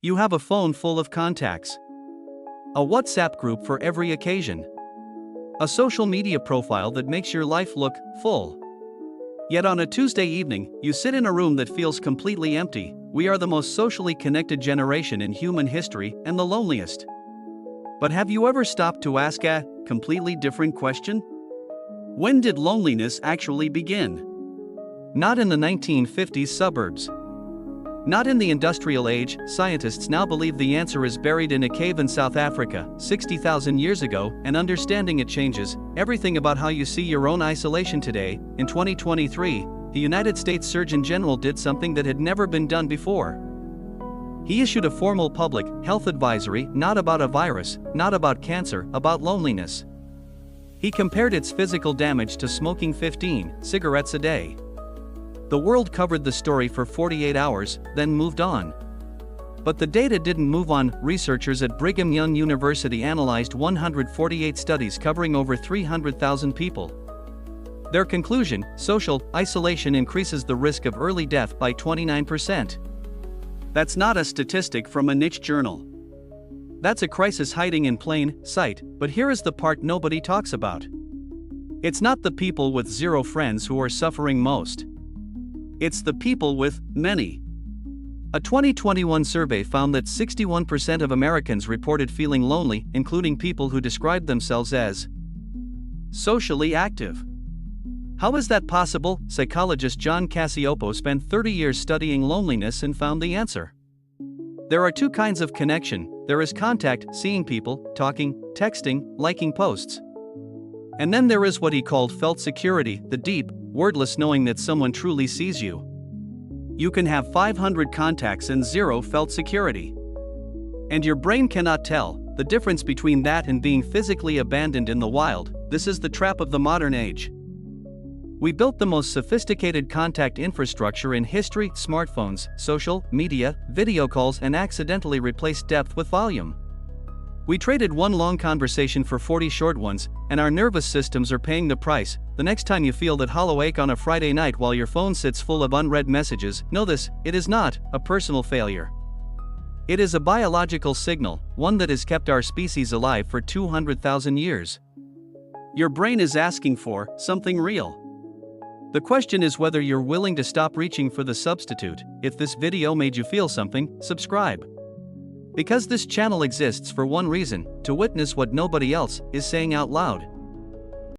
You have a phone full of contacts, a WhatsApp group for every occasion, a social media profile that makes your life look full. Yet on a Tuesday evening, you sit in a room that feels completely empty. We are the most socially connected generation in human history and the loneliest. But have you ever stopped to ask a completely different question? When did loneliness actually begin? Not in the 1950s suburbs. Not in the industrial age. Scientists now believe the answer is buried in a cave in South Africa 60,000 years ago, and understanding it changes everything about how you see your own isolation today. In 2023, the United States Surgeon General did something that had never been done before. He issued a formal public health advisory, not about a virus, not about cancer, about loneliness. He compared its physical damage to smoking 15 cigarettes a day. The world covered the story for 48 hours, then moved on. But the data didn't move on. Researchers at Brigham Young University analyzed 148 studies covering over 300,000 people. Their conclusion: social isolation increases the risk of early death by 29%. That's not a statistic from a niche journal. That's a crisis hiding in plain sight. But here is the part nobody talks about. It's not the people with zero friends who are suffering most. It's the people with many. A 2021 survey found that 61% of Americans reported feeling lonely, including people who described themselves as socially active. How is that possible? Psychologist John Cacioppo spent 30 years studying loneliness and found the answer. There are two kinds of connection. There is contact, seeing people, talking, texting, liking posts. And then there is what he called felt security, the deep, wordless knowing that someone truly sees you. You can have 500 contacts and zero felt security. And your brain cannot tell the difference between that and being physically abandoned in the wild. This is the trap of the modern age. We built the most sophisticated contact infrastructure in history: smartphones, social media, video calls, and accidentally replaced depth with volume. We traded one long conversation for 40 short ones, and our nervous systems are paying the price. The next time you feel that hollow ache on a Friday night while your phone sits full of unread messages, know this: it is not a personal failure. It is a biological signal, one that has kept our species alive for 200,000 years. Your brain is asking for something real. The question is whether you're willing to stop reaching for the substitute. If this video made you feel something, subscribe. Because this channel exists for one reason: to witness what nobody else is saying out loud.